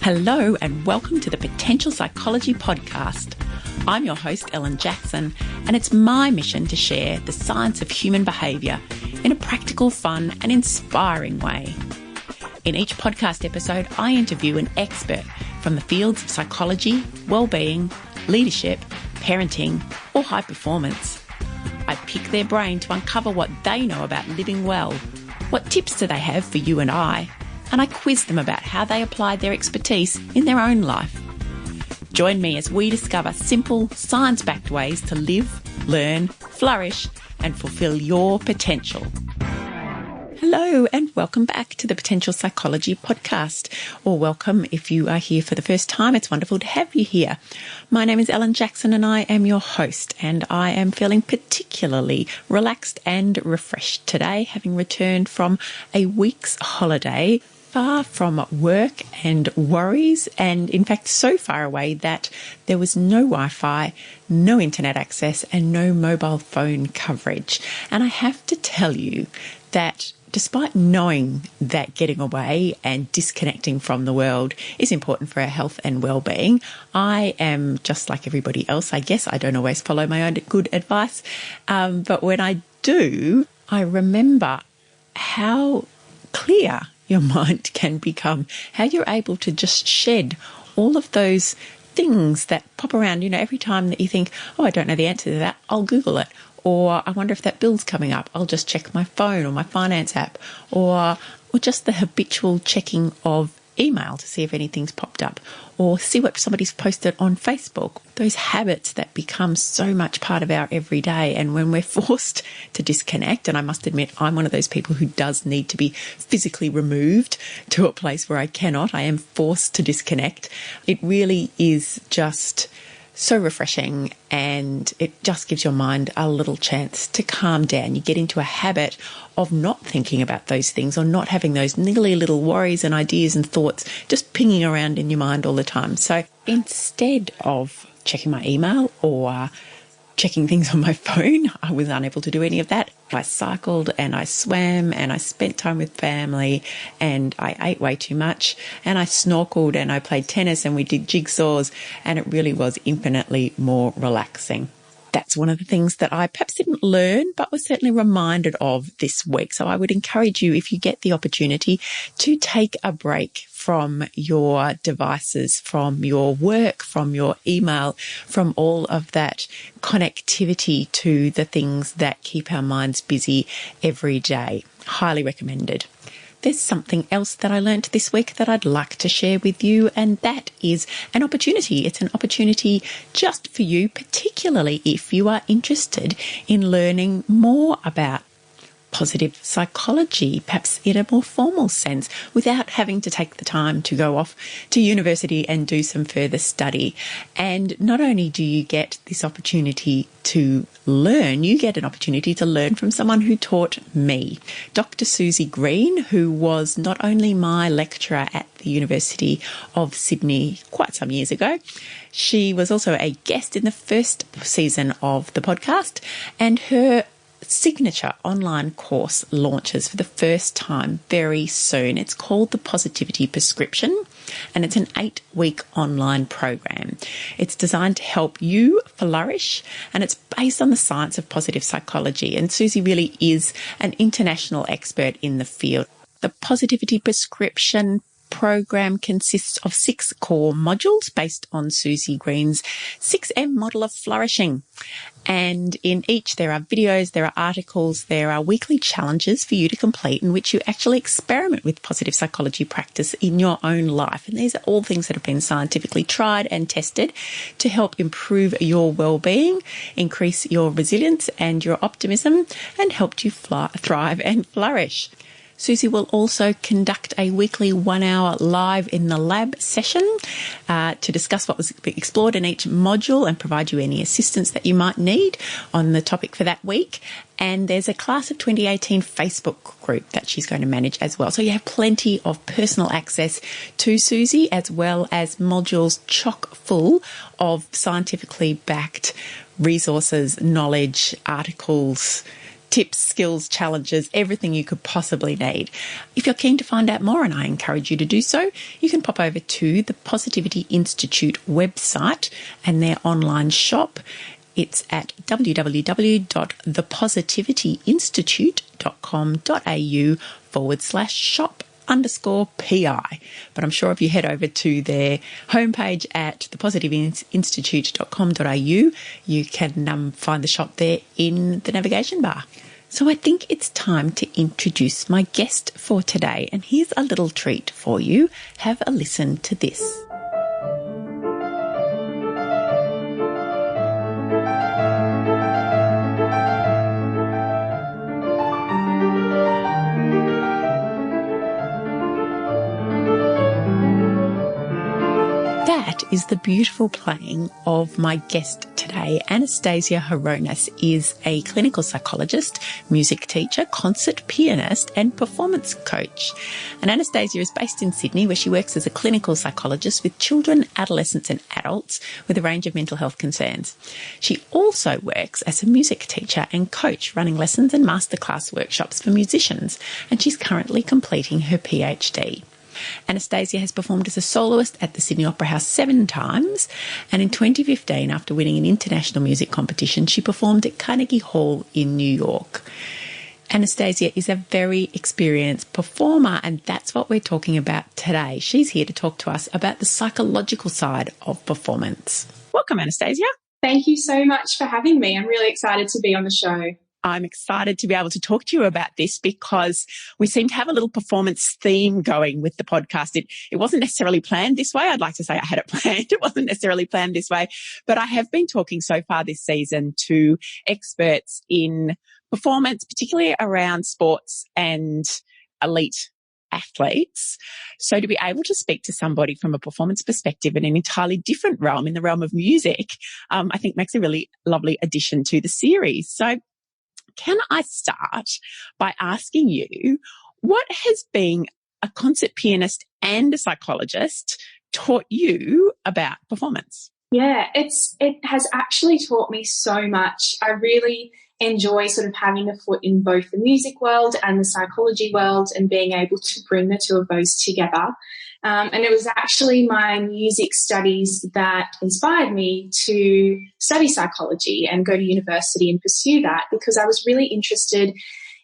Hello and welcome to the Potential Psychology Podcast. I'm your host, Ellen Jackson, and it's my mission to share the science of human behaviour in a practical, fun and inspiring way. In each podcast episode, I interview an expert from the fields of psychology, well-being, leadership, parenting or high performance. I pick their brain to uncover what they know about living well. What tips do they have for you and I? And I quiz them about how they applied their expertise in their own life. Join me as we discover simple, science-backed ways to live, learn, flourish, and fulfill your potential. Hello and welcome back to the Potential Psychology Podcast, or welcome if you are here for the first time. It's wonderful to have you here. My name is Ellen Jackson and I am your host, and I am feeling particularly relaxed and refreshed today, having returned from a week's holiday, far from work and worries, and in fact so far away that there was no Wi-Fi, no internet access and no mobile phone coverage. And I have to tell you that despite knowing that getting away and disconnecting from the world is important for our health and well-being, I am just like everybody else, I guess. I don't always follow my own good advice, but when I do, I remember how clear your mind can become, how you're able to just shed all of those things that pop around, every time that you think, oh, I don't know the answer to that, I'll Google it. Or I wonder if that bill's coming up, I'll just check my phone or my finance app, or just the habitual checking of email to see if anything's popped up, or see what somebody's posted on Facebook. Those habits that become so much part of our everyday, and when we're forced to disconnect, and I must admit I'm one of those people who does need to be physically removed to a place where I cannot, I am forced to disconnect. It really is just so refreshing, and it just gives your mind a little chance to calm down. You get into a habit of not thinking about those things, or not having those niggly little worries and ideas and thoughts just pinging around in your mind all the time. So instead of checking my email or checking things on my phone, I was unable to do any of that. I cycled and I swam and I spent time with family and I ate way too much and I snorkeled and I played tennis and we did jigsaws, and it really was infinitely more relaxing. That's one of the things that I perhaps didn't learn, but was certainly reminded of this week. So I would encourage you, if you get the opportunity, to take a break from your devices, from your work, from your email, from all of that connectivity to the things that keep our minds busy every day. Highly recommended. There's something else that I learned this week that I'd like to share with you, and that is an opportunity. It's an opportunity just for you, particularly if you are interested in learning more about positive psychology, perhaps in a more formal sense, without having to take the time to go off to university and do some further study. And not only do you get this opportunity to learn, you get an opportunity to learn from someone who taught me. Dr. Susie Green, who was not only my lecturer at the University of Sydney quite some years ago, she was also a guest in the first season of the podcast, and her signature online course launches for the first time very soon. It's called the Positivity Prescription, and it's an 8-week online program. It's designed to help you flourish, and it's based on the science of positive psychology. And Susie really is an international expert in the field. The Positivity Prescription program consists of 6 core modules based on Susie Green's 6M model of flourishing. And in each there are videos, there are articles, there are weekly challenges for you to complete in which you actually experiment with positive psychology practice in your own life. And these are all things that have been scientifically tried and tested to help improve your well-being, increase your resilience and your optimism, and help you thrive and flourish. Susie will also conduct a weekly 1-hour live in the lab session to discuss what was explored in each module and provide you any assistance that you might need on the topic for that week. And there's a Class of 2018 Facebook group that she's going to manage as well. So you have plenty of personal access to Susie, as well as modules chock full of scientifically backed resources, knowledge, articles, tips, skills, challenges, everything you could possibly need. If you're keen to find out more, and I encourage you to do so, you can pop over to the Positivity Institute website and their online shop. It's at www.thepositivityiinstitute.com.au/shop_PI. But I'm sure if you head over to their homepage at thepositivityiinstitute.com.au, you can find the shop there in the navigation bar. So I think it's time to introduce my guest for today, and here's a little treat for you. Have a listen to this. That is the beautiful playing of my guest today. Anastasia Hronis is a clinical psychologist, music teacher, concert pianist and performance coach. And Anastasia is based in Sydney, where she works as a clinical psychologist with children, adolescents and adults with a range of mental health concerns. She also works as a music teacher and coach, running lessons and masterclass workshops for musicians, and she's currently completing her PhD. Anastasia has performed as a soloist at the Sydney Opera House 7 times, and in 2015, after winning an international music competition, she performed at Carnegie Hall in New York. Anastasia is a very experienced performer, and that's what we're talking about today. She's here to talk to us about the psychological side of performance. Welcome, Anastasia. Thank you so much for having me. I'm really excited to be on the show. I'm excited to be able to talk to you about this because we seem to have a little performance theme going with the podcast. It wasn't necessarily planned this way. I'd like to say I had it planned. It wasn't necessarily planned this way, but I have been talking so far this season to experts in performance, particularly around sports and elite athletes. So to be able to speak to somebody from a performance perspective in an entirely different realm, in the realm of music, I think makes a really lovely addition to the series. So can I start by asking you, what has being a concert pianist and a psychologist taught you about performance? Yeah, it has actually taught me so much. I really enjoy sort of having a foot in both the music world and the psychology world and being able to bring the two of those together. And it was actually my music studies that inspired me to study psychology and go to university and pursue that, because I was really interested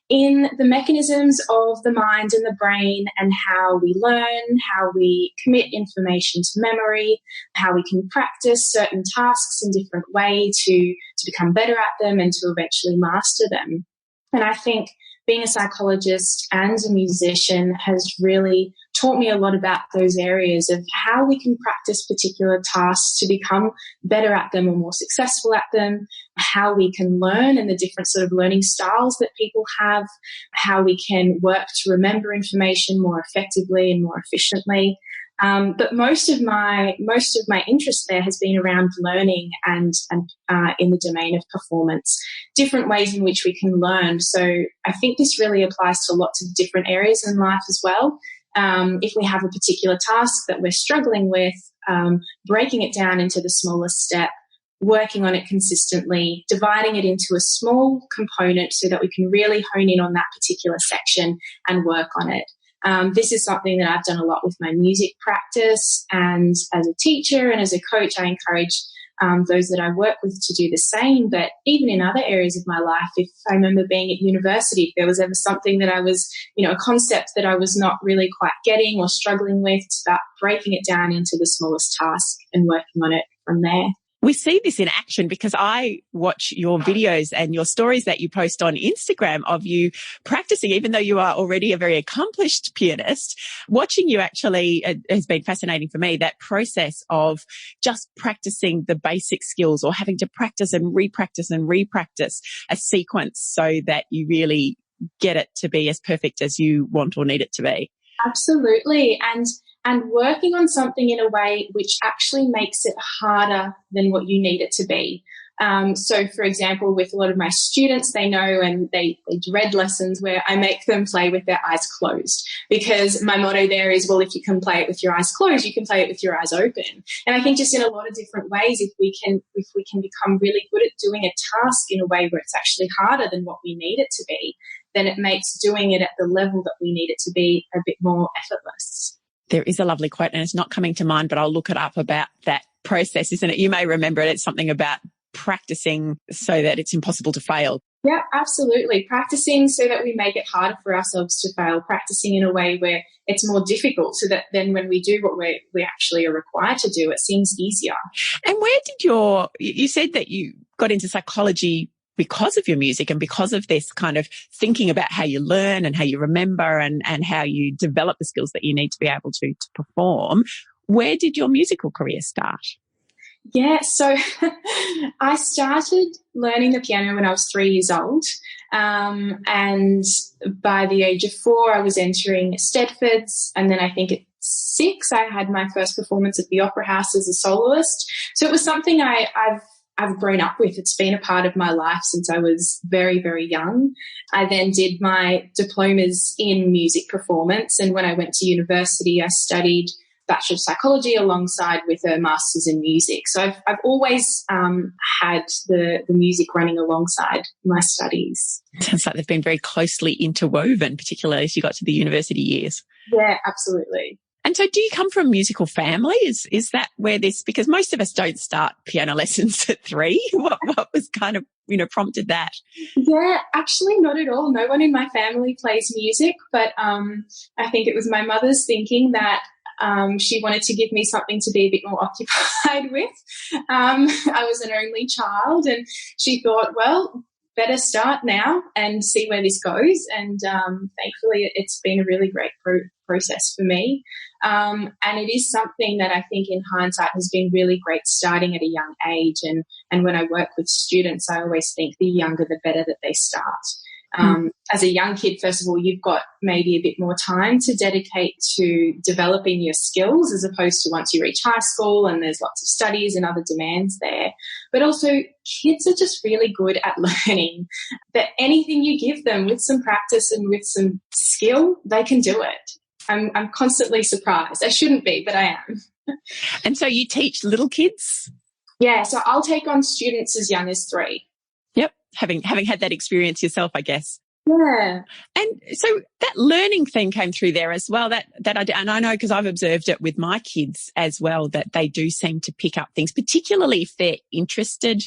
in the mechanisms of the mind and the brain and how we learn, how we commit information to memory, how we can practice certain tasks in different ways to become better at them and to eventually master them. And I think being a psychologist and a musician has really taught me a lot about those areas of how we can practice particular tasks to become better at them or more successful at them, how we can learn and the different sort of learning styles that people have, how we can work to remember information more effectively and more efficiently. But most of my interest there has been around learning and in the domain of performance, different ways in which we can learn. So I think this really applies to lots of different areas in life as well. If we have a particular task that we're struggling with, breaking it down into the smallest step, working on it consistently, dividing it into a small component so that we can really hone in on that particular section and work on it. This is something that I've done a lot with my music practice, and as a teacher and as a coach, I encourage those that I work with to do the same. But even in other areas of my life, if I remember being at university, if there was ever something that I was, a concept that I was not really quite getting or struggling with, start breaking it down into the smallest task and working on it from there. We see this in action because I watch your videos and your stories that you post on Instagram of you practicing, even though you are already a very accomplished pianist. Watching you actually has been fascinating for me, that process of just practicing the basic skills or having to practice and repractice a sequence so that you really get it to be as perfect as you want or need it to be. Absolutely. And working on something in a way which actually makes it harder than what you need it to be. So, for example, with a lot of my students, they know and they dread lessons where I make them play with their eyes closed, because my motto there is, well, if you can play it with your eyes closed, you can play it with your eyes open. And I think just in a lot of different ways, if we can become really good at doing a task in a way where it's actually harder than what we need it to be, then it makes doing it at the level that we need it to be a bit more effortless. There is a lovely quote, and it's not coming to mind, but I'll look it up, about that process, isn't it? You may remember it. It's something about practicing so that it's impossible to fail. Yeah, absolutely. Practicing so that we make it harder for ourselves to fail, practicing in a way where it's more difficult, so that then when we do what we actually are required to do, it seems easier. And where did you said that you got into psychology because of your music and because of this kind of thinking about how you learn and how you remember and how you develop the skills that you need to be able to perform. Where did your musical career start? Yeah, so I started learning the piano when I was 3 years old. And by the age of 4, I was entering Stedfords. And then I think at 6, I had my first performance at the Opera House as a soloist. So it was something I've grown up with. It's been a part of my life since I was very, very young. I then did my diplomas in music performance. And when I went to university, I studied Bachelor of Psychology alongside with a Master's in Music. So I've always had the music running alongside my studies. Sounds like they've been very closely interwoven, particularly as you got to the university years. Yeah, absolutely. And so do you come from a musical family? Is that where this, because most of us don't start piano lessons at 3. What was kind of, prompted that? Yeah, actually not at all. No one in my family plays music, but I think it was my mother's thinking that she wanted to give me something to be a bit more occupied with. I was an only child, and she thought, well, better start now and see where this goes. And thankfully, it's been a really great process for me. And it is something that I think in hindsight has been really great starting at a young age. And when I work with students, I always think the younger, the better that they start. As a young kid, first of all, you've got maybe a bit more time to dedicate to developing your skills, as opposed to once you reach high school and there's lots of studies and other demands there. But also, kids are just really good at learning that anything you give them with some practice and with some skill, they can do it. I'm constantly surprised. I shouldn't be, but I am. And so you teach little kids? Yeah, so I'll take on students as young as 3. Yep, having had that experience yourself, I guess. Yeah. And so that learning theme came through there as well. And I know, because I've observed it with my kids as well, that they do seem to pick up things, particularly if they're interested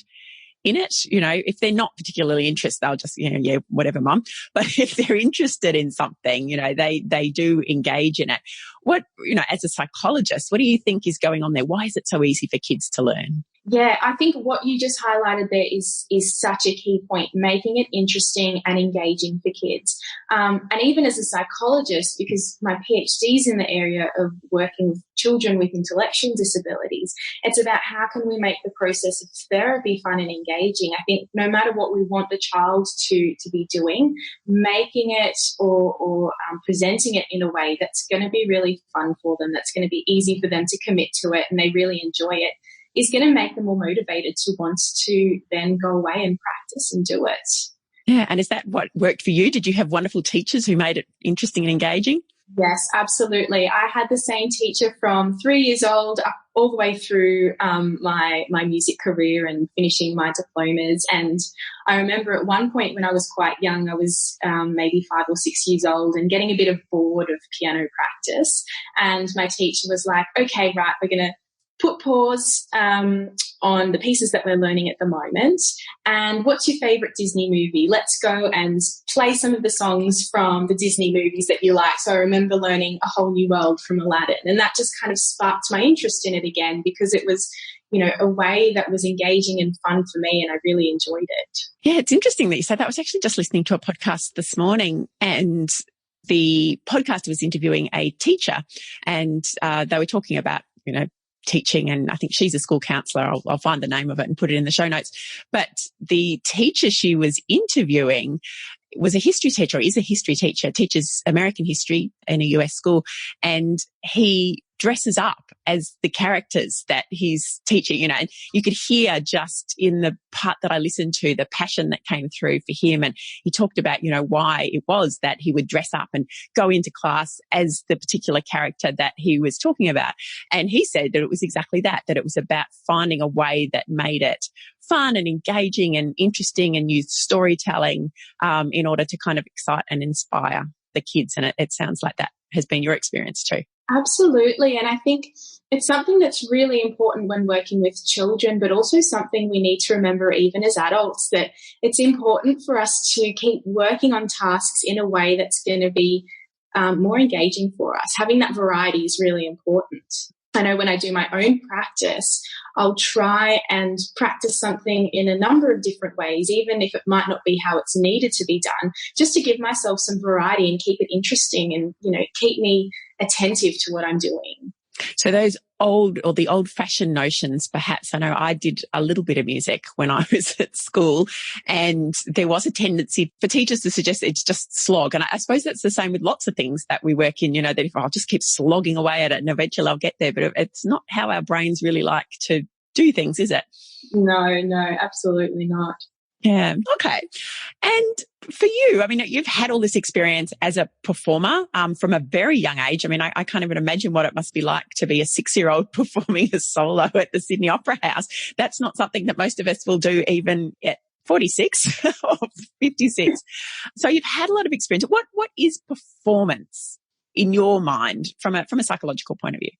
in it. If they're not particularly interested, they'll just, yeah, whatever, mum. But if they're interested in something, they do engage in it. What, as a psychologist, what do you think is going on there? Why is it so easy for kids to learn? Yeah, I think what you just highlighted there is such a key point, making it interesting and engaging for kids. And even as a psychologist, because my PhD is in the area of working with children with intellectual disabilities, it's about how can we make the process of therapy fun and engaging. I think no matter what we want the child to be doing, making it or presenting it in a way that's going to be really fun for them, that's going to be easy for them to commit to it and they really enjoy it, is going to make them more motivated to want to then go away and practice and do it. Yeah. And is that what worked for you? Did you have wonderful teachers who made it interesting and engaging? Yes, absolutely. I had the same teacher from 3 years old up all the way through my music career and finishing my diplomas. And I remember at one point when I was quite young, I was maybe 5 or 6 years old and getting a bit of bored of piano practice. And my teacher was like, okay, right, we're going to put pause on the pieces that we're learning at the moment. And what's your favourite Disney movie? Let's go and play some of the songs from the Disney movies that you like. So I remember learning A Whole New World from Aladdin. And that just kind of sparked my interest in it again, because it was, a way that was engaging and fun for me, and I really enjoyed it. Yeah, it's interesting that you say that. I was actually just listening to a podcast this morning, and the podcaster was interviewing a teacher, and they were talking about, teaching, and I think she's a school counsellor. I'll find the name of it and put it in the show notes. But the teacher she was interviewing was a history teacher, or is a history teacher, teaches American history in a US school. And he dresses up as the characters that he's teaching, and you could hear just in the part that I listened to, the passion that came through for him. And he talked about, why it was that he would dress up and go into class as the particular character that he was talking about. And he said that it was exactly that it was about finding a way that made it fun and engaging and interesting and used storytelling in order to kind of excite and inspire the kids. And it sounds like that has been your experience too. Absolutely. And I think it's something that's really important when working with children, but also something we need to remember even as adults, that it's important for us to keep working on tasks in a way that's going to be more engaging for us. Having that variety is really important. I know when I do my own practice, I'll try and practice something in a number of different ways, even if it might not be how it's needed to be done, just to give myself some variety and keep it interesting and, keep me attentive to what I'm doing. So those the old-fashioned notions, perhaps. I know I did a little bit of music when I was at school, and there was a tendency for teachers to suggest it's just slog. And I suppose that's the same with lots of things that we work in, that if I'll just keep slogging away at it and eventually I'll get there. But it's not how our brains really like to do things, is it? No, absolutely not. Yeah. Okay. And for you, you've had all this experience as a performer from a very young age. I can't even imagine what it must be like to be a 6-year-old performing a solo at the Sydney Opera House. That's not something that most of us will do even at 46 or 56. So you've had a lot of experience. What is performance in your mind from a psychological point of view?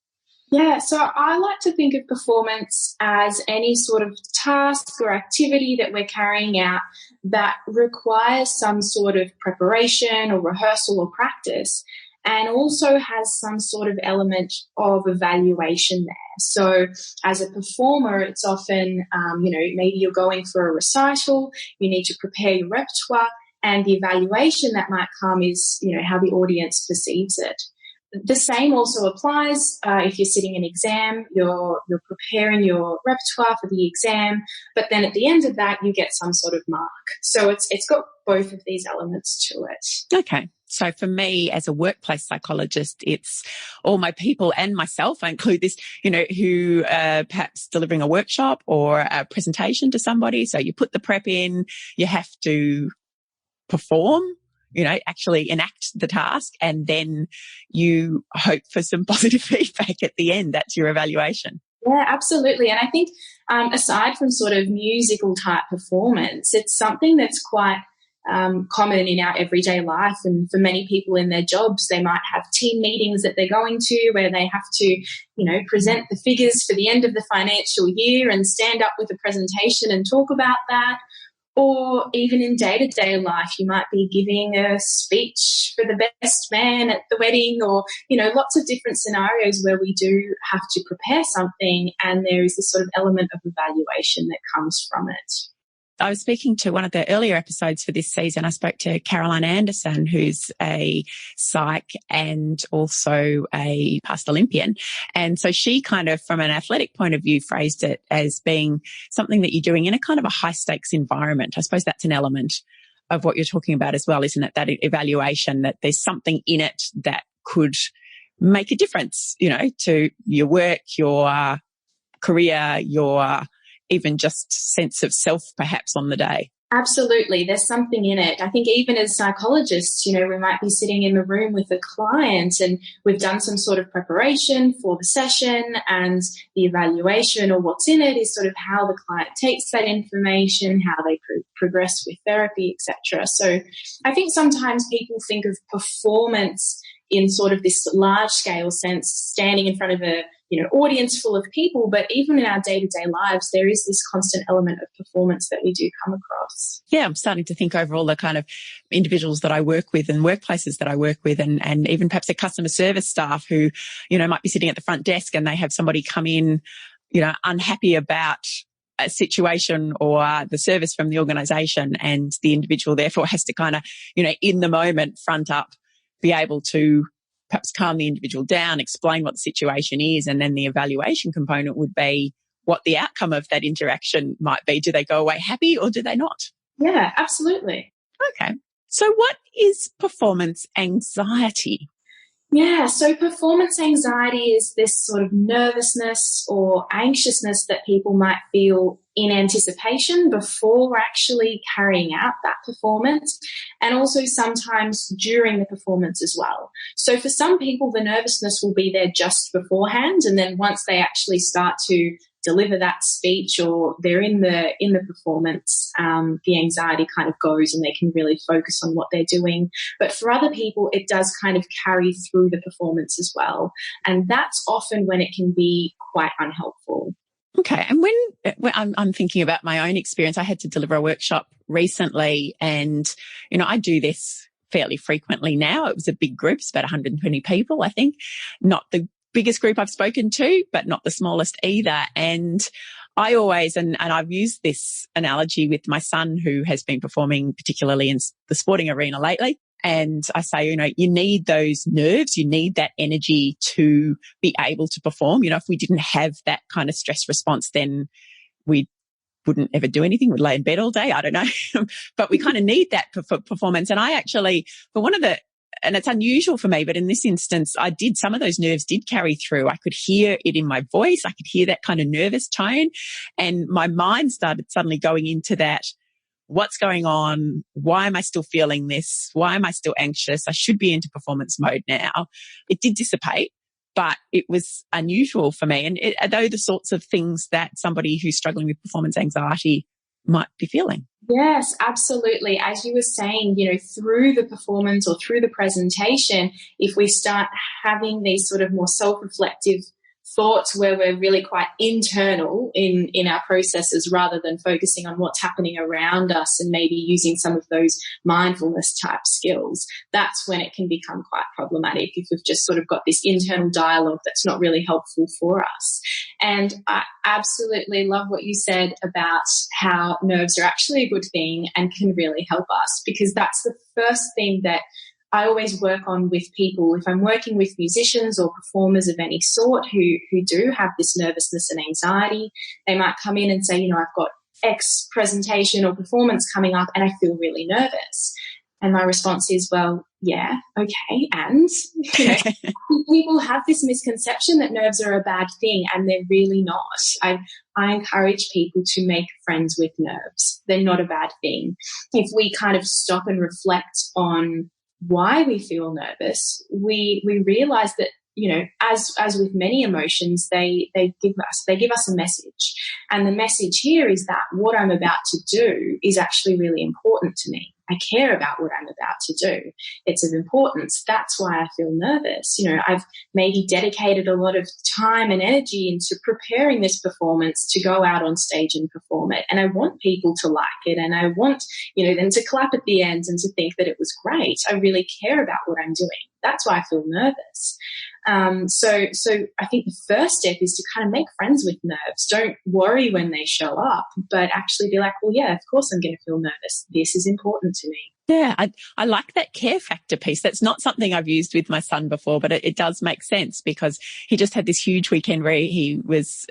Yeah, so I like to think of performance as any sort of task or activity that we're carrying out that requires some sort of preparation or rehearsal or practice, and also has some sort of element of evaluation there. So as a performer, it's often, maybe you're going for a recital, you need to prepare your repertoire, and the evaluation that might come is, how the audience perceives it. The same also applies if you're sitting an exam, you're preparing your repertoire for the exam, but then at the end of that, you get some sort of mark. So it's got both of these elements to it. Okay. So for me as a workplace psychologist, it's all my people and myself. I include this, who perhaps delivering a workshop or a presentation to somebody. So you put the prep in, you have to perform, actually enact the task, and then you hope for some positive feedback at the end. That's your evaluation. Yeah, absolutely. And I think aside from sort of musical type performance, it's something that's quite common in our everyday life. And for many people in their jobs, they might have team meetings that they're going to where they have to, present the figures for the end of the financial year and stand up with a presentation and talk about that. Or even in day-to-day life, you might be giving a speech for the best man at the wedding, or, lots of different scenarios where we do have to prepare something, and there is this sort of element of evaluation that comes from it. I was speaking to one of the earlier episodes for this season. I spoke to Caroline Anderson, who's a psych and also a past Olympian. And so she kind of, from an athletic point of view, phrased it as being something that you're doing in a kind of a high stakes environment. I suppose that's an element of what you're talking about as well, isn't it? That evaluation, that there's something in it that could make a difference, to your work, your career, your even just sense of self perhaps on the day. Absolutely. There's something in it. I think even as psychologists, we might be sitting in the room with a client and we've done some sort of preparation for the session, and the evaluation or what's in it is sort of how the client takes that information, how they progress with therapy, etc. So I think sometimes people think of performance in sort of this large scale sense, standing in front of a audience full of people, but even in our day-to-day lives, there is this constant element of performance that we do come across. Yeah, I'm starting to think over all the kind of individuals that I work with and workplaces that I work with, and even perhaps the customer service staff who, might be sitting at the front desk and they have somebody come in, unhappy about a situation or the service from the organisation, and the individual therefore has to kind of, in the moment, front up, be able to perhaps calm the individual down, explain what the situation is, and then the evaluation component would be what the outcome of that interaction might be. Do they go away happy or do they not? Yeah, absolutely. Okay. So what is performance anxiety? Yeah, so performance anxiety is this sort of nervousness or anxiousness that people might feel in anticipation before actually carrying out that performance, and also sometimes during the performance as well. So for some people, the nervousness will be there just beforehand, and then once they actually start to deliver that speech or they're in the performance, the anxiety kind of goes and they can really focus on what they're doing. But for other people, it does kind of carry through the performance as well. And that's often when it can be quite unhelpful. Okay. And when I'm thinking about my own experience, I had to deliver a workshop recently and, I do this fairly frequently now. It was a big group. It's about 120 people, I think. Not the biggest group I've spoken to, but not the smallest either. And I always, and I've used this analogy with my son who has been performing particularly in the sporting arena lately. And I say, you need those nerves, you need that energy to be able to perform. If we didn't have that kind of stress response, then we wouldn't ever do anything. We'd lay in bed all day. I don't know. But we kind of need that performance. And I actually, and it's unusual for me, but in this instance, some of those nerves did carry through. I could hear it in my voice. I could hear that kind of nervous tone. And my mind started suddenly going into that. What's going on? Why am I still feeling this? Why am I still anxious? I should be into performance mode now. It did dissipate, but it was unusual for me. And are those the sorts of things that somebody who's struggling with performance anxiety might be feeling? Yes, absolutely. As you were saying, through the performance or through the presentation, if we start having these sort of more self-reflective thoughts where we're really quite internal in our processes rather than focusing on what's happening around us and maybe using some of those mindfulness type skills, that's when it can become quite problematic if we've just sort of got this internal dialogue that's not really helpful for us. And I absolutely love what you said about how nerves are actually a good thing and can really help us, because that's the first thing that I always work on with people. If I'm working with musicians or performers of any sort who do have this nervousness and anxiety, they might come in and say, I've got X presentation or performance coming up and I feel really nervous. And my response is, well, yeah, okay. And, people have this misconception that nerves are a bad thing, and they're really not. I encourage people to make friends with nerves. They're not a bad thing. If we kind of stop and reflect on why we feel nervous, we realize that, as with many emotions, they give us a message. And the message here is that what I'm about to do is actually really important to me. I care about what I'm about to do. It's of importance. That's why I feel nervous. I've maybe dedicated a lot of time and energy into preparing this performance to go out on stage and perform it. And I want people to like it. And I want, them to clap at the end and to think that it was great. I really care about what I'm doing. That's why I feel nervous. So I think the first step is to kind of make friends with nerves. Don't worry when they show up, but actually be like, well, yeah, of course I'm going to feel nervous. This is important to me. Yeah, I like that care factor piece. That's not something I've used with my son before, but it does make sense because he just had this huge weekend where he was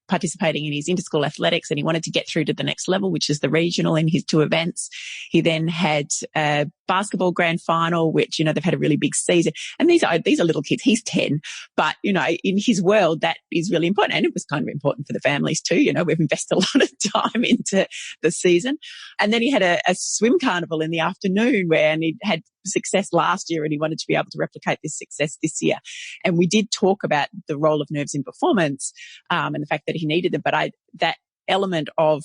participating in his interschool athletics and he wanted to get through to the next level, which is the regional in his 2 events. He then had a basketball grand final, which, they've had a really big season. And these are little kids. He's 10, but, in his world, that is really important. And it was kind of important for the families too. We've invested a lot of time into the season. And then he had a swim carnival in the afternoon and he had success last year and he wanted to be able to replicate this success this year. And we did talk about the role of nerves in performance, and the fact that he needed them. But that element of,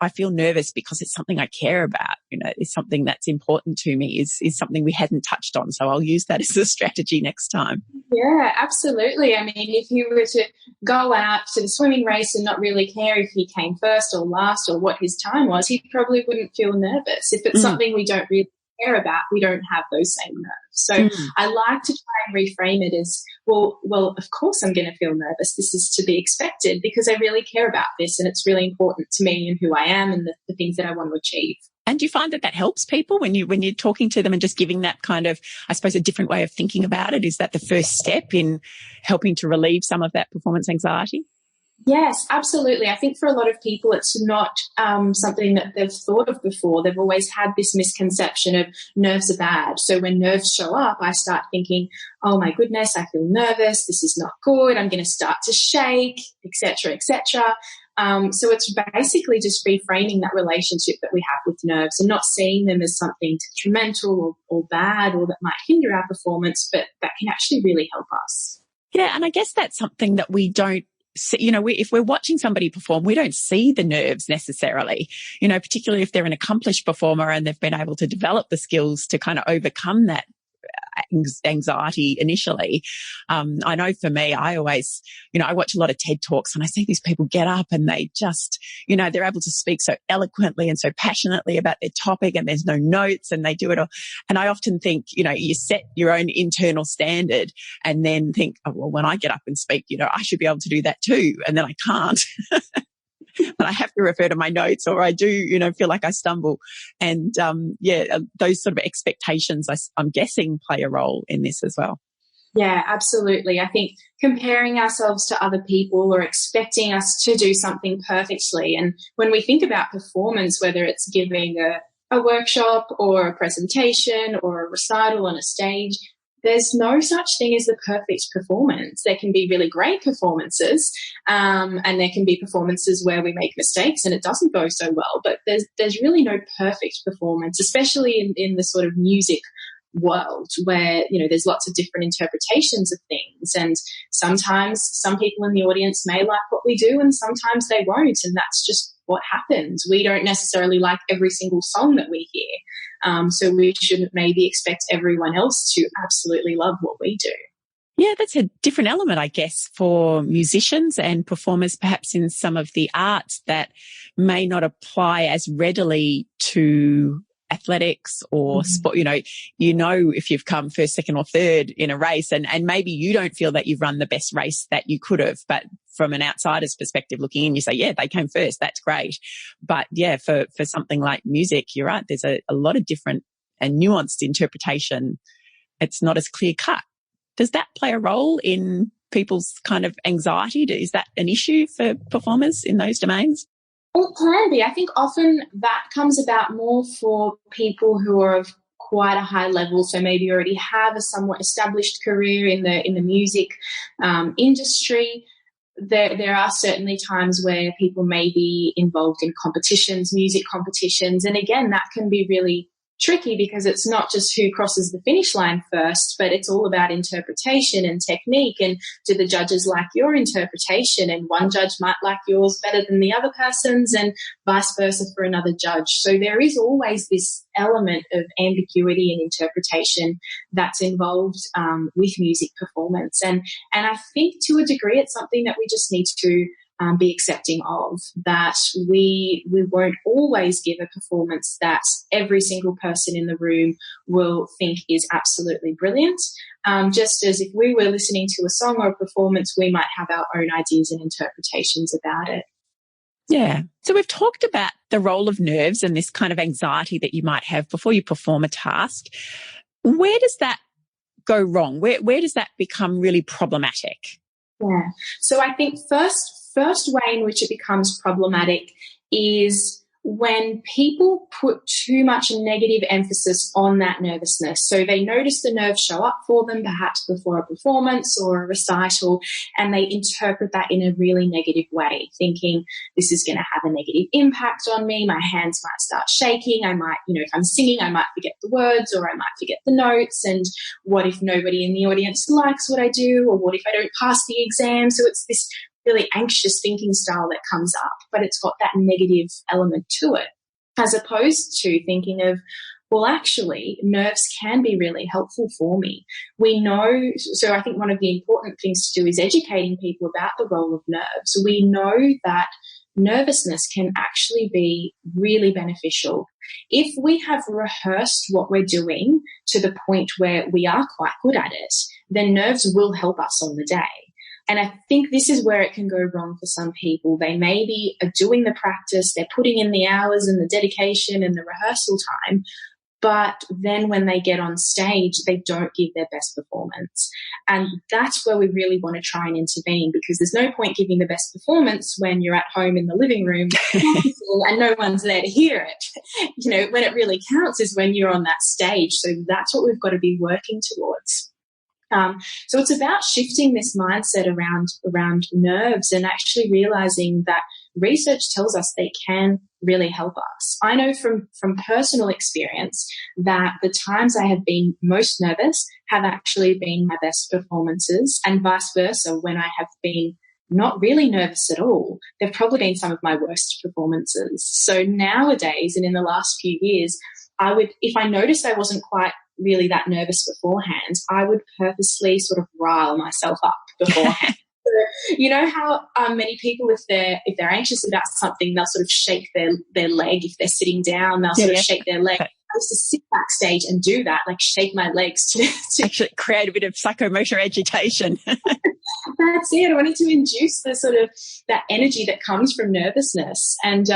I feel nervous because it's something I care about, it's something that's important to me is something we hadn't touched on. So I'll use that as a strategy next time. Yeah, absolutely. I mean, if you were to go out to the swimming race and not really care if he came first or last or what his time was, he probably wouldn't feel nervous. If it's something we don't really care about, we don't have those same nerves. So I like to try and reframe it as, well, of course I'm going to feel nervous. This is to be expected because I really care about this and it's really important to me and who I am and the things that I want to achieve. And do you find that helps people when you're talking to them and just giving that kind of, I suppose, a different way of thinking about it? Is that the first step in helping to relieve some of that performance anxiety? Yes, absolutely. I think for a lot of people, it's not something that they've thought of before. They've always had this misconception of nerves are bad. So when nerves show up, I start thinking, oh my goodness, I feel nervous. This is not good. I'm going to start to shake, etc., etc. So it's basically just reframing that relationship that we have with nerves and not seeing them as something detrimental or bad or that might hinder our performance, but that can actually really help us. Yeah, and I guess that's something that we don't see, if we're watching somebody perform, we don't see the nerves necessarily, particularly if they're an accomplished performer and they've been able to develop the skills to kind of overcome that anxiety initially. I know for me, I always, I watch a lot of TED Talks and I see these people get up and they just, they're able to speak so eloquently and so passionately about their topic and there's no notes and they do it all. And I often think, you set your own internal standard and then think, oh, well, when I get up and speak, I should be able to do that too. And then I can't. But I have to refer to my notes or I do, feel like I stumble. And, those sort of expectations, I'm guessing, play a role in this as well. Yeah, absolutely. I think comparing ourselves to other people or expecting us to do something perfectly. And when we think about performance, whether it's giving a workshop or a presentation or a recital on a stage, there's no such thing as the perfect performance. There can be really great performances, and there can be performances where we make mistakes and it doesn't go so well. But there's really no perfect performance, especially in the sort of music world where, there's lots of different interpretations of things. And sometimes some people in the audience may like what we do and sometimes they won't. And that's just what happens. We don't necessarily like every single song that we hear. So we shouldn't maybe expect everyone else to absolutely love what we do. Yeah, that's a different element, I guess, for musicians and performers, perhaps in some of the arts that may not apply as readily to athletics or sport. If you've come first, second or third in a race and maybe you don't feel that you've run the best race that you could have, but from an outsider's perspective looking in, you say, yeah, they came first. That's great. But yeah, for something like music, you're right. There's a lot of different and nuanced interpretation. It's not as clear cut. Does that play a role in people's kind of anxiety? Is that an issue for performers in those domains? Well, it can be. I think often that comes about more for people who are of quite a high level, so maybe already have a somewhat established career in the music industry. There are certainly times where people may be involved in competitions, music competitions, and again, that can be really tricky because it's not just who crosses the finish line first, but it's all about interpretation and technique. And do the judges like your interpretation? And one judge might like yours better than the other person's, and vice versa for another judge. So there is always this element of ambiguity and interpretation that's involved with music performance. And I think to a degree it's something that we just need to be accepting of, that we won't always give a performance that every single person in the room will think is absolutely brilliant. Just as if we were listening to a song or a performance, we might have our own ideas and interpretations about it. Yeah. So we've talked about the role of nerves and this kind of anxiety that you might have before you perform a task. Where does that go wrong? Where does that become really problematic? Yeah. So I think first way in which it becomes problematic is when people put too much negative emphasis on that nervousness. So they notice the nerves show up for them, perhaps before a performance or a recital, and they interpret that in a really negative way, thinking this is going to have a negative impact on me. My hands might start shaking. I might, if I'm singing, I might forget the words or I might forget the notes. And what if nobody in the audience likes what I do? Or what if I don't pass the exam? So it's this really anxious thinking style that comes up, but it's got that negative element to it, as opposed to thinking of, well, actually, nerves can be really helpful for me. We know, so I think one of the important things to do is educating people about the role of nerves. We know that nervousness can actually be really beneficial. If we have rehearsed what we're doing to the point where we are quite good at it, then nerves will help us on the day. And I think this is where it can go wrong for some people. They maybe are doing the practice, they're putting in the hours and the dedication and the rehearsal time, but then when they get on stage, they don't give their best performance. And that's where we really want to try and intervene, because there's no point giving the best performance when you're at home in the living room and no one's there to hear it. You know, when it really counts is when you're on that stage. So that's what we've got to be working towards. So it's about shifting this mindset around nerves and actually realizing that research tells us they can really help us. I know from personal experience that the times I have been most nervous have actually been my best performances, and vice versa. When I have been not really nervous at all, they've probably been some of my worst performances. So nowadays, and in the last few years, I would, if I noticed I wasn't quite really that nervous beforehand, I would purposely sort of rile myself up beforehand. So, you know how many people, if they're anxious about something, they'll sort of shake their leg. If they're sitting down, they'll sort of shake their leg. I used to sit backstage and do that, like shake my legs to actually create a bit of psychomotor agitation. That's it. I wanted to induce the sort of that energy that comes from nervousness. And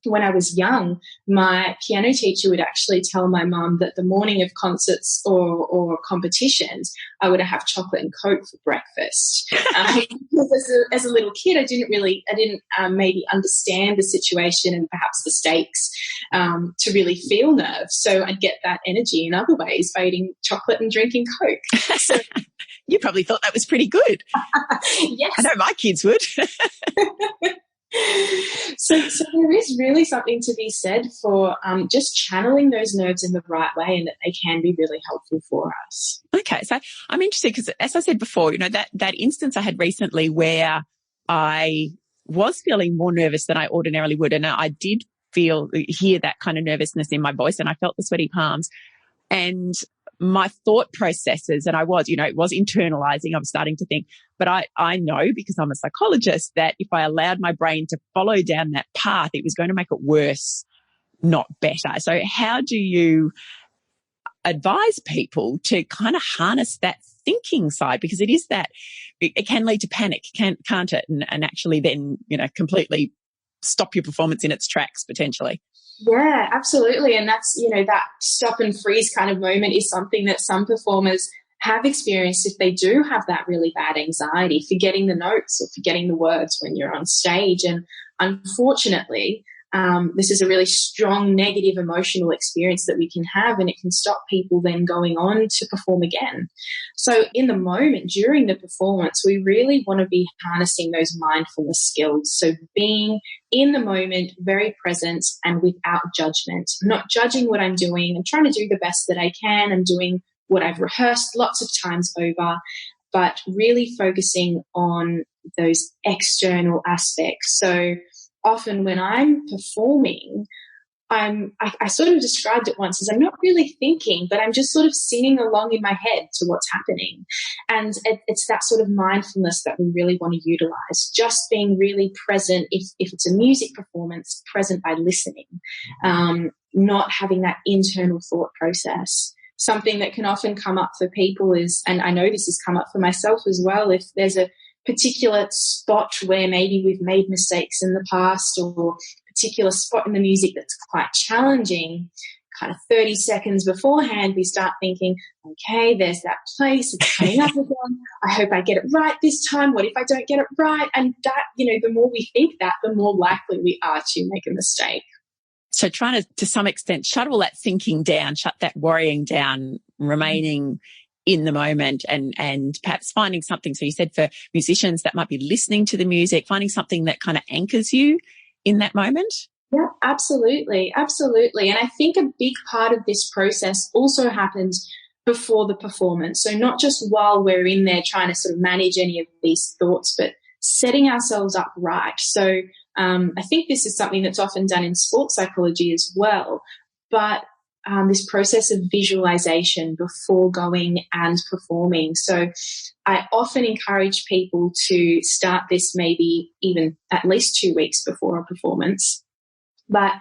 when I was young, my piano teacher would actually tell my mum that the morning of concerts or competitions, I would have chocolate and Coke for breakfast. Because as a little kid, I didn't maybe understand the situation and perhaps the stakes to really feel nerves. So I'd get that energy in other ways by eating chocolate and drinking Coke. So you probably thought that was pretty good. Yes. I know my kids would. So there is really something to be said for just channeling those nerves in the right way, and that they can be really helpful for us. Okay. So I'm interested because, as I said before, you know, that instance I had recently where I was feeling more nervous than I ordinarily would, and I did hear that kind of nervousness in my voice, and I felt the sweaty palms. And my thought processes, and it was internalizing. I was starting to think, but I know, because I'm a psychologist, that if I allowed my brain to follow down that path, it was going to make it worse, not better. So how do you advise people to kind of harness that thinking side? Because it is that it can lead to panic, can't it? And actually then, you know, completely stop your performance in its tracks potentially. Yeah, absolutely. And that's, you know, that stop and freeze kind of moment is something that some performers have experienced if they do have that really bad anxiety, forgetting the notes or forgetting the words when you're on stage. And unfortunately, this is a really strong negative emotional experience that we can have, and it can stop people then going on to perform again. So in the moment, during the performance, we really want to be harnessing those mindfulness skills. So being in the moment, very present and without judgment. I'm not judging what I'm doing. I'm trying to do the best that I can. I'm doing what I've rehearsed lots of times over, but really focusing on those external aspects. So often when I'm performing, I sort of described it once as I'm not really thinking, but I'm just sort of singing along in my head to what's happening. And it's that sort of mindfulness that we really want to utilize, just being really present. If it's a music performance, present by listening, not having that internal thought process. Something that can often come up for people is, and I know this has come up for myself as well, if there's a particular spot where maybe we've made mistakes in the past, or a particular spot in the music that's quite challenging, kind of 30 seconds beforehand, we start thinking, okay, there's that place, it's coming up again. I hope I get it right this time. What if I don't get it right? And that, you know, the more we think that, the more likely we are to make a mistake. So trying to some extent, shut all that thinking down, shut that worrying down, remaining in the moment, and perhaps finding something. So you said for musicians that might be listening to the music, finding something that kind of anchors you in that moment. Yeah, absolutely. Absolutely. And I think a big part of this process also happens before the performance. So not just while we're in there trying to sort of manage any of these thoughts, but setting ourselves up right. So I think this is something that's often done in sports psychology as well, but this process of visualization before going and performing. So I often encourage people to start this maybe even at least 2 weeks before a performance, but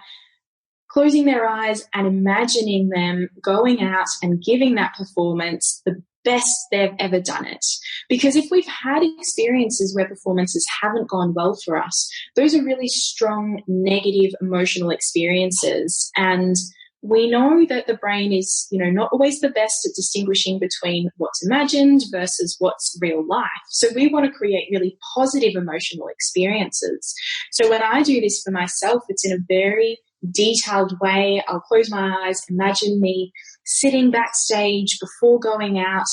closing their eyes and imagining them going out and giving that performance the best they've ever done it. Because if we've had experiences where performances haven't gone well for us, those are really strong negative emotional experiences. And we know that the brain is, not always the best at distinguishing between what's imagined versus what's real life. So we want to create really positive emotional experiences. So when I do this for myself, it's in a very detailed way. I'll close my eyes, imagine me sitting backstage before going out,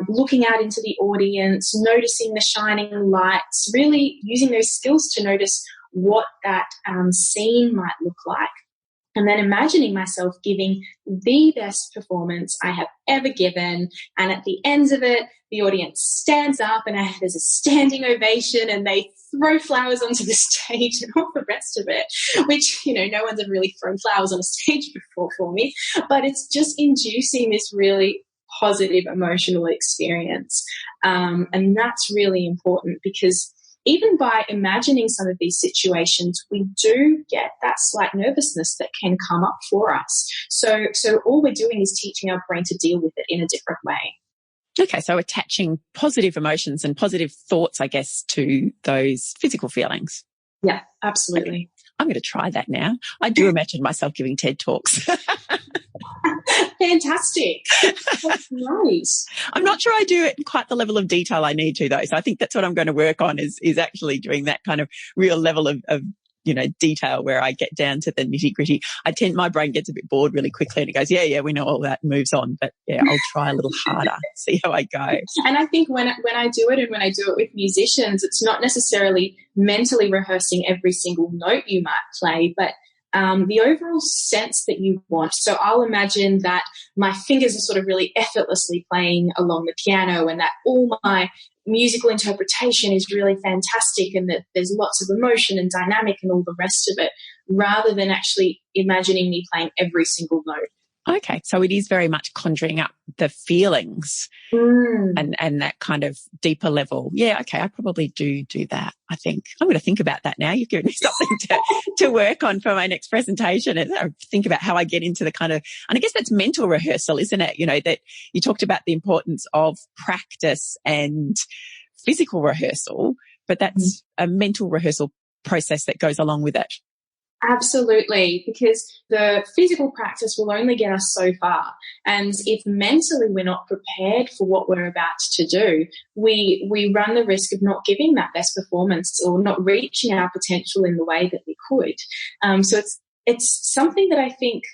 looking out into the audience, noticing the shining lights, really using those skills to notice what that scene might look like. And then imagining myself giving the best performance I have ever given. And at the end of it, the audience stands up and there's a standing ovation and they throw flowers onto the stage and all the rest of it, which, no one's ever really thrown flowers on a stage before for me. But it's just inducing this really positive emotional experience. And that's really important because even by imagining some of these situations, we do get that slight nervousness that can come up for us. So all we're doing is teaching our brain to deal with it in a different way. Okay, so attaching positive emotions and positive thoughts, I guess, to those physical feelings. Yeah, absolutely. Okay. I'm going to try that now. I do imagine myself giving TED Talks. Fantastic. That's nice. I'm not sure I do it in quite the level of detail I need to, though. So I think that's what I'm going to work on is actually doing that kind of real level of detail where I get down to the nitty gritty. My brain gets a bit bored really quickly and it goes, yeah, we know all that and moves on. But yeah, I'll try a little harder, see how I go. And I think when I do it and when I do it with musicians, it's not necessarily mentally rehearsing every single note you might play, but the overall sense that you want. So I'll imagine that my fingers are sort of really effortlessly playing along the piano and that all my musical interpretation is really fantastic and that there's lots of emotion and dynamic and all the rest of it, rather than actually imagining me playing every single note. Okay, so it is very much conjuring up the feelings and that kind of deeper level. Yeah, okay, I probably do that, I think. I'm going to think about that now. You've given me something to work on for my next presentation and think about how I get into the kind of, and I guess that's mental rehearsal, isn't it? That you talked about the importance of practice and physical rehearsal, but that's a mental rehearsal process that goes along with it. Absolutely, because the physical practice will only get us so far. And if mentally we're not prepared for what we're about to do, we run the risk of not giving that best performance or not reaching our potential in the way that we could. So it's something that I think,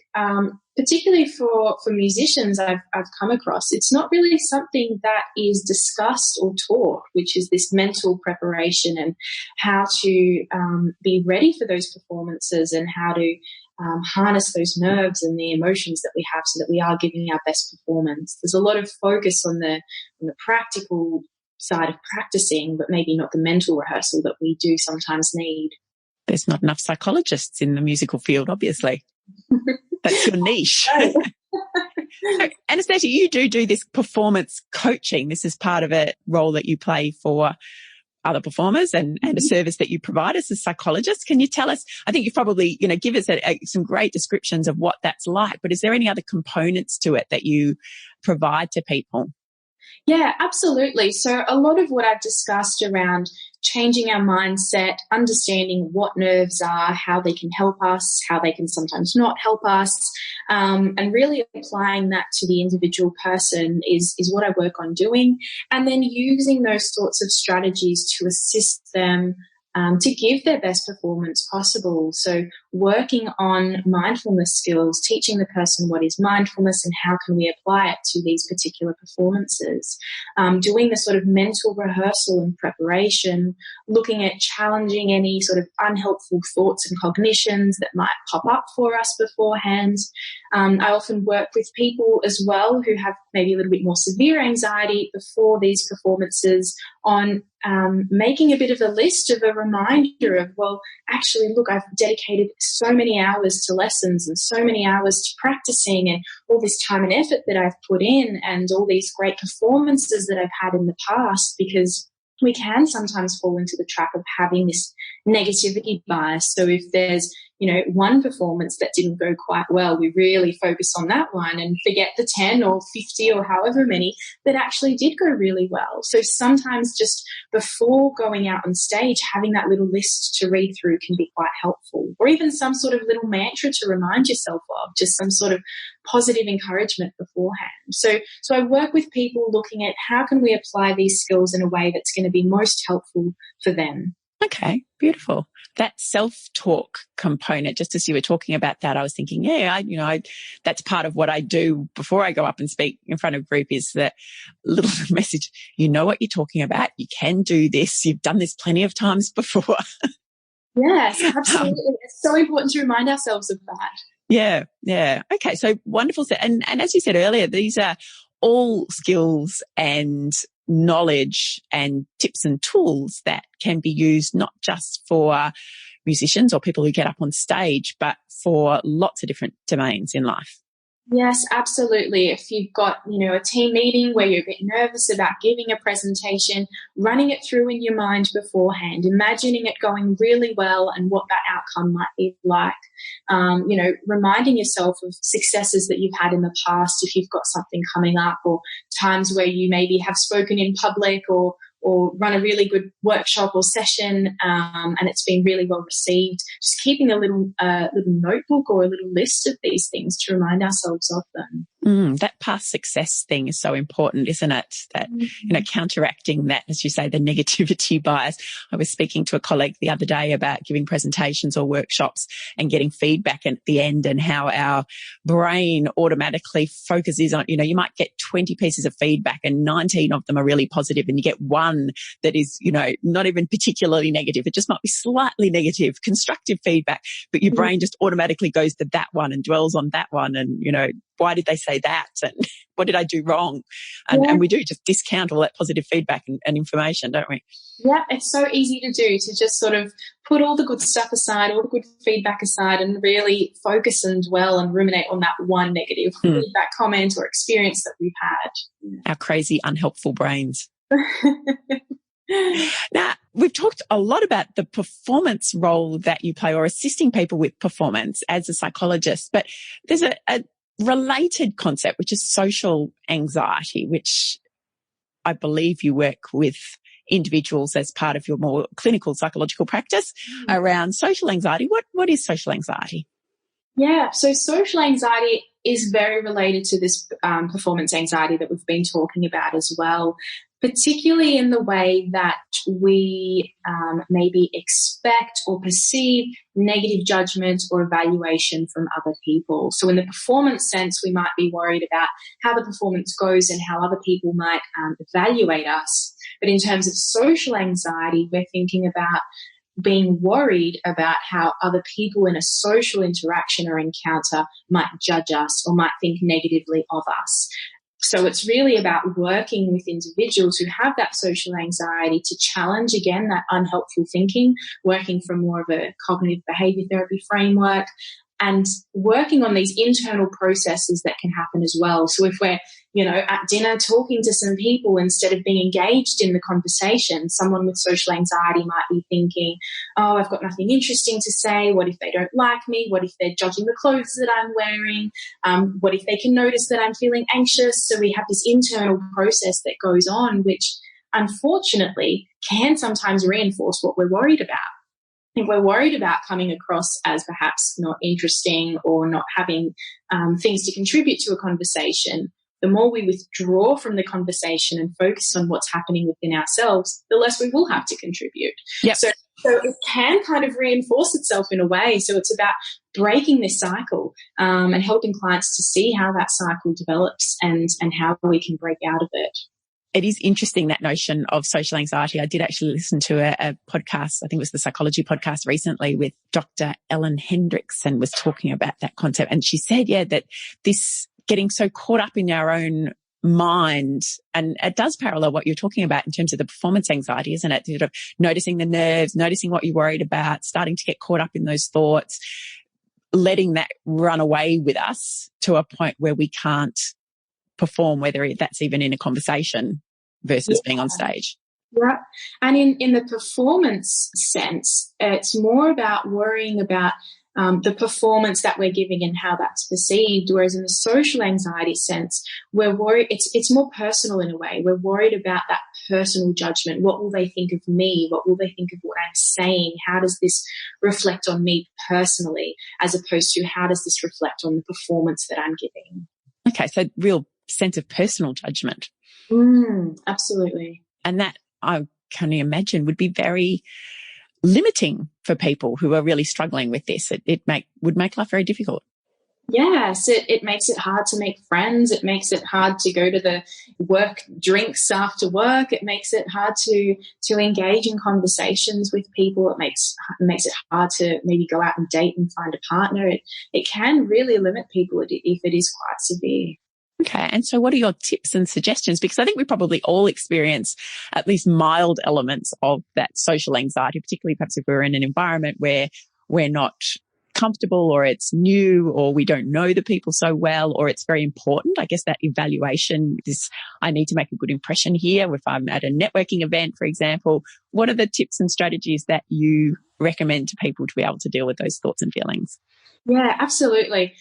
particularly for musicians, I've come across. It's not really something that is discussed or taught, which is this mental preparation and how to be ready for those performances and how to harness those nerves and the emotions that we have so that we are giving our best performance. There's a lot of focus on the practical side of practicing, but maybe not the mental rehearsal that we do sometimes need. There's not enough psychologists in the musical field, obviously. That's your niche. So, Anastasia, you do this performance coaching. This is part of a role that you play for other performers and a service that you provide as a psychologist. Can you tell us, I think you've probably, give us some great descriptions of what that's like, but is there any other components to it that you provide to people? Yeah, absolutely. So a lot of what I've discussed around changing our mindset, understanding what nerves are, how they can help us, how they can sometimes not help us, and really applying that to the individual person is what I work on doing. And then using those sorts of strategies to assist them to give their best performance possible. So working on mindfulness skills, teaching the person what is mindfulness and how can we apply it to these particular performances, doing the sort of mental rehearsal and preparation, looking at challenging any sort of unhelpful thoughts and cognitions that might pop up for us beforehand. I often work with people as well who have maybe a little bit more severe anxiety before these performances on making a bit of a list of a reminder of, well, actually, look, I've dedicated so many hours to lessons and so many hours to practicing and all this time and effort that I've put in and all these great performances that I've had in the past, because we can sometimes fall into the trap of having this negativity bias. So if there's, one performance that didn't go quite well, we really focus on that one and forget the 10 or 50 or however many that actually did go really well. So sometimes just before going out on stage, having that little list to read through can be quite helpful, or even some sort of little mantra to remind yourself of, just some sort of positive encouragement beforehand. So I work with people looking at how can we apply these skills in a way that's going to be most helpful for them. Okay, beautiful. That self-talk component, just as you were talking about that, I was thinking, that's part of what I do before I go up and speak in front of a group, is that little message, you know what you're talking about, you can do this, you've done this plenty of times before. Yes, absolutely. It's so important to remind ourselves of that. Yeah. Okay, so wonderful. And as you said earlier, these are all skills and knowledge and tips and tools that can be used not just for musicians or people who get up on stage, but for lots of different domains in life. Yes, absolutely. If you've got, a team meeting where you're a bit nervous about giving a presentation, running it through in your mind beforehand, imagining it going really well and what that outcome might be like. Reminding yourself of successes that you've had in the past if you've got something coming up, or times where you maybe have spoken in public or run a really good workshop or session, and it's been really well received. Just keeping a little notebook or a little list of these things to remind ourselves of them. That past success thing is so important, isn't it? That, counteracting that, as you say, the negativity bias. I was speaking to a colleague the other day about giving presentations or workshops and getting feedback at the end, and how our brain automatically focuses on, you might get 20 pieces of feedback and 19 of them are really positive, and you get one that is, not even particularly negative. It just might be slightly negative, constructive feedback, but your brain just automatically goes to that one and dwells on that one. And, why did they say that? And what did I do wrong? And we do just discount all that positive feedback and information, don't we? Yeah, it's so easy to do, to just sort of put all the good stuff aside, all the good feedback aside, and really focus and dwell and ruminate on that one negative feedback, comment, or experience that we've had. Our crazy, unhelpful brains. Now, we've talked a lot about the performance role that you play, or assisting people with performance as a psychologist, but there's a related concept, which is social anxiety, which I believe you work with individuals as part of your more clinical psychological practice around social anxiety. What is social anxiety? Yeah, so social anxiety is very related to this performance anxiety that we've been talking about as well, particularly in the way that we maybe expect or perceive negative judgment or evaluation from other people. So in the performance sense, we might be worried about how the performance goes and how other people might evaluate us. But in terms of social anxiety, we're thinking about being worried about how other people in a social interaction or encounter might judge us or might think negatively of us. So it's really about working with individuals who have that social anxiety to challenge, again, that unhelpful thinking, working from more of a cognitive behavior therapy framework, and working on these internal processes that can happen as well. So if we're, at dinner talking to some people, instead of being engaged in the conversation, someone with social anxiety might be thinking, oh, I've got nothing interesting to say. What if they don't like me? What if they're judging the clothes that I'm wearing? What if they can notice that I'm feeling anxious? So we have this internal process that goes on, which unfortunately can sometimes reinforce what we're worried about. If we're worried about coming across as perhaps not interesting or not having things to contribute to a conversation, the more we withdraw from the conversation and focus on what's happening within ourselves, the less we will have to contribute. Yep. So it can kind of reinforce itself in a way. So it's about breaking this cycle and helping clients to see how that cycle develops and how we can break out of it. It is interesting, that notion of social anxiety. I did actually listen to a podcast, I think it was the psychology podcast recently, with Dr. Ellen Hendriksen was talking about that concept. And she said, that this getting so caught up in our own mind, and it does parallel what you're talking about in terms of the performance anxiety, isn't it? Sort of noticing the nerves, noticing what you're worried about, starting to get caught up in those thoughts, letting that run away with us to a point where we can't perform, whether that's even in a conversation versus being on stage. Yeah. And in the performance sense, it's more about worrying about the performance that we're giving and how that's perceived. Whereas in the social anxiety sense, we're worried, it's more personal in a way. We're worried about that personal judgment. What will they think of me? What will they think of what I'm saying? How does this reflect on me personally, as opposed to how does this reflect on the performance that I'm giving? Okay, so real sense of personal judgment. Absolutely. And that, I can imagine, would be very limiting for people who are really struggling with this. It would make life very difficult. Yes, it makes it hard to make friends. It makes it hard to go to the work drinks after work. It makes it hard to engage in conversations with people. It makes it hard to maybe go out and date and find a partner. It can really limit people if it is quite severe. Okay. And so what are your tips and suggestions? Because I think we probably all experience at least mild elements of that social anxiety, particularly perhaps if we're in an environment where we're not comfortable, or it's new, or we don't know the people so well, or it's very important. I guess that evaluation is, I need to make a good impression here. If I'm at a networking event, for example, what are the tips and strategies that you recommend to people to be able to deal with those thoughts and feelings? Yeah, absolutely.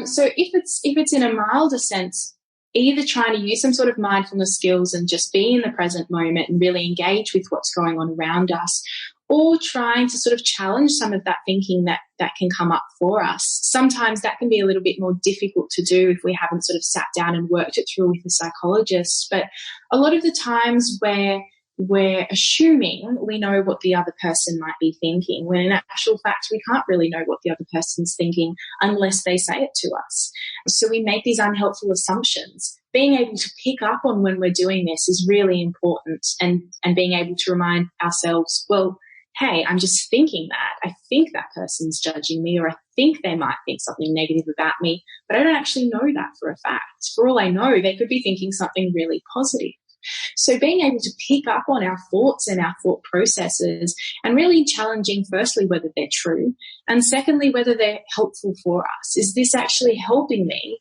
So if it's in a milder sense, either trying to use some sort of mindfulness skills and just be in the present moment and really engage with what's going on around us, or trying to sort of challenge some of that thinking that can come up for us. Sometimes that can be a little bit more difficult to do if we haven't sort of sat down and worked it through with a psychologist. But a lot of the times where we're assuming we know what the other person might be thinking, when in actual fact we can't really know what the other person's thinking unless they say it to us. So we make these unhelpful assumptions. Being able to pick up on when we're doing this is really important, and being able to remind ourselves, well, hey, I'm just thinking that. I think that person's judging me, or I think they might think something negative about me, but I don't actually know that for a fact. For all I know, they could be thinking something really positive. So being able to pick up on our thoughts and our thought processes, and really challenging, firstly, whether they're true, and secondly, whether they're helpful for us. Is this actually helping me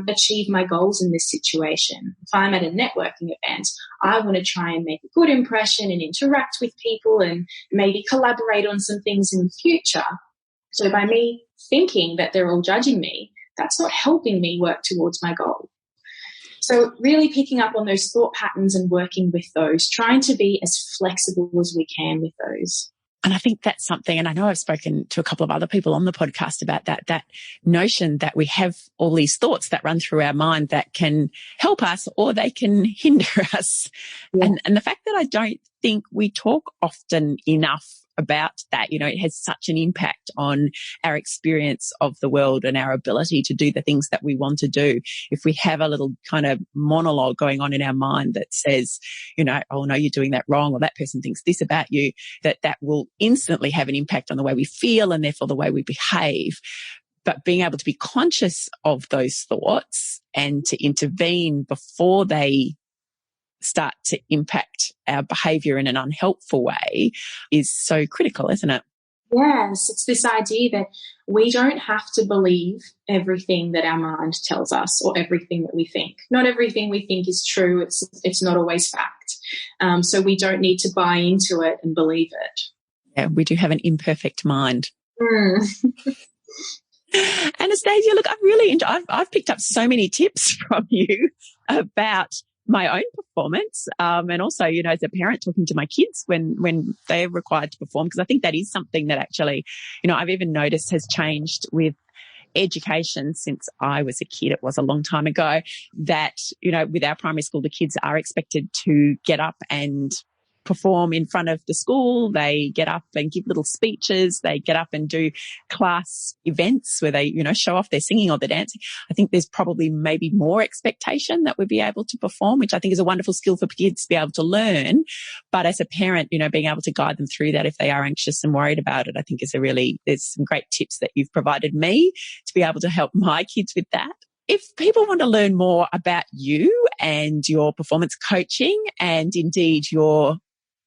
achieve my goals in this situation? If I'm at a networking event, I want to try and make a good impression and interact with people and maybe collaborate on some things in the future. So by me thinking that they're all judging me, that's not helping me work towards my goal. So really picking up on those thought patterns and working with those, trying to be as flexible as we can with those. And I think that's something, and I know I've spoken to a couple of other people on the podcast about that notion that we have all these thoughts that run through our mind that can help us or they can hinder us. Yeah. And the fact that I don't think we talk often enough about that, it has such an impact on our experience of the world and our ability to do the things that we want to do. If we have a little kind of monologue going on in our mind that says, oh no, you're doing that wrong, or that person thinks this about you, that will instantly have an impact on the way we feel and therefore the way we behave. But being able to be conscious of those thoughts and to intervene before they start to impact our behaviour in an unhelpful way is so critical, isn't it? Yes, it's this idea that we don't have to believe everything that our mind tells us or everything that we think. Not everything we think is true. It's not always fact. So we don't need to buy into it and believe it. Yeah, we do have an imperfect mind. Anastasia, look, I've really enjoyed. I've picked up so many tips from you about my own performance, and also, as a parent talking to my kids when they're required to perform, because I think that is something that actually, I've even noticed has changed with education since I was a kid. It was a long time ago that, with our primary school, the kids are expected to get up and perform in front of the school. They get up and give little speeches. They get up and do class events where they, show off their singing or their dancing. I think there's probably maybe more expectation that we'd be able to perform, which I think is a wonderful skill for kids to be able to learn. But as a parent, being able to guide them through that if they are anxious and worried about it, I think there's some great tips that you've provided me to be able to help my kids with that. If people want to learn more about you and your performance coaching and indeed your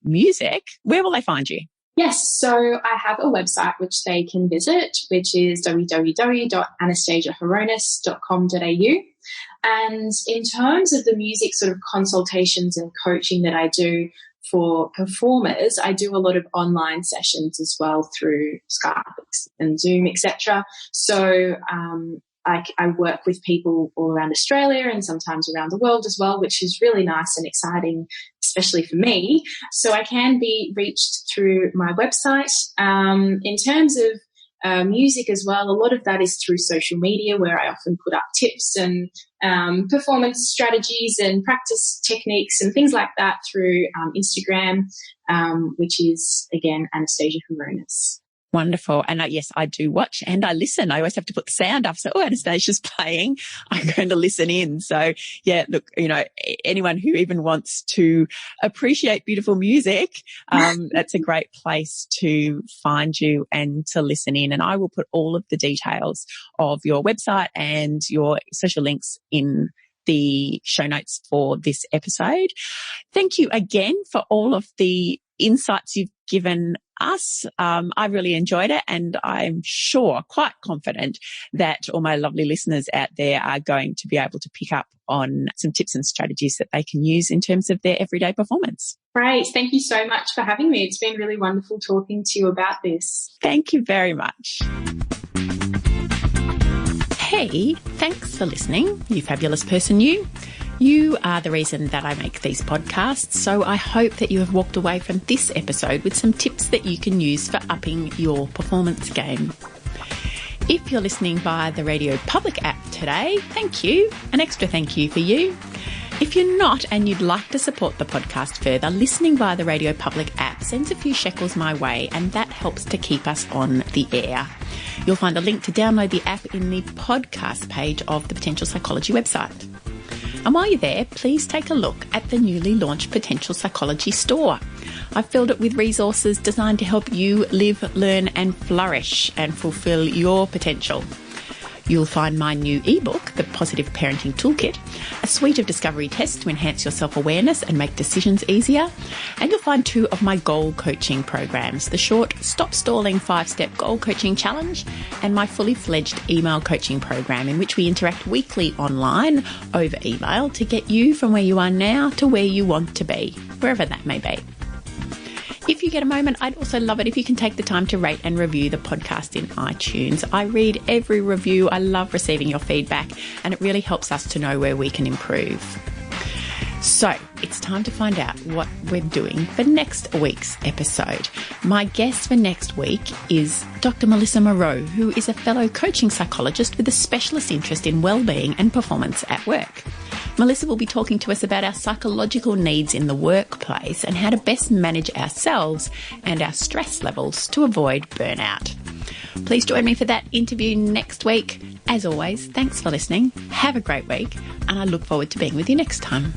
music, where will they find you? Yes, so I have a website which they can visit, which is www.anastasiahronis.com.au. And in terms of the music sort of consultations and coaching that I do for performers, I do a lot of online sessions as well through Skype and Zoom, etc. So I work with people all around Australia and sometimes around the world as well, which is really nice and exciting, especially for me. So I can be reached through my website. In terms of music as well, a lot of that is through social media, where I often put up tips and performance strategies and practice techniques and things like that through Instagram, which is, again, Anastasia Hronis. Wonderful. And yes, I do watch and I listen. I always have to put the sound up. So, Anastasia's playing. I'm going to listen in. So yeah, look, anyone who even wants to appreciate beautiful music, that's a great place to find you and to listen in. And I will put all of the details of your website and your social links in the show notes for this episode. Thank you again for all of the insights you've given us. I really enjoyed it, and I'm sure, quite confident, that all my lovely listeners out there are going to be able to pick up on some tips and strategies that they can use in terms of their everyday performance. Great. Thank you so much for having me. It's been really wonderful talking to you about this. Thank you very much. Hey, thanks for listening, you fabulous person you. You are the reason that I make these podcasts, so I hope that you have walked away from this episode with some tips that you can use for upping your performance game. If you're listening via the Radio Public app today, thank you. An extra thank you for you. If you're not and you'd like to support the podcast further, listening via the Radio Public app sends a few shekels my way, and that helps to keep us on the air. You'll find a link to download the app in the podcast page of the Potential Psychology website. And while you're there, please take a look at the newly launched Potential Psychology store. I've filled it with resources designed to help you live, learn and flourish and fulfill your potential. You'll find my new ebook, The Positive Parenting Toolkit, a suite of discovery tests to enhance your self-awareness and make decisions easier. And you'll find 2 of my goal coaching programs, the short Stop Stalling 5-Step Goal Coaching Challenge and my fully fledged email coaching program, in which we interact weekly online over email to get you from where you are now to where you want to be, wherever that may be. If you get a moment, I'd also love it if you can take the time to rate and review the podcast in iTunes. I read every review. I love receiving your feedback, and it really helps us to know where we can improve. So it's time to find out what we're doing for next week's episode. My guest for next week is Dr. Melissa Moreau, who is a fellow coaching psychologist with a specialist interest in well-being and performance at work. Melissa will be talking to us about our psychological needs in the workplace and how to best manage ourselves and our stress levels to avoid burnout. Please join me for that interview next week. As always, thanks for listening. Have a great week, and I look forward to being with you next time.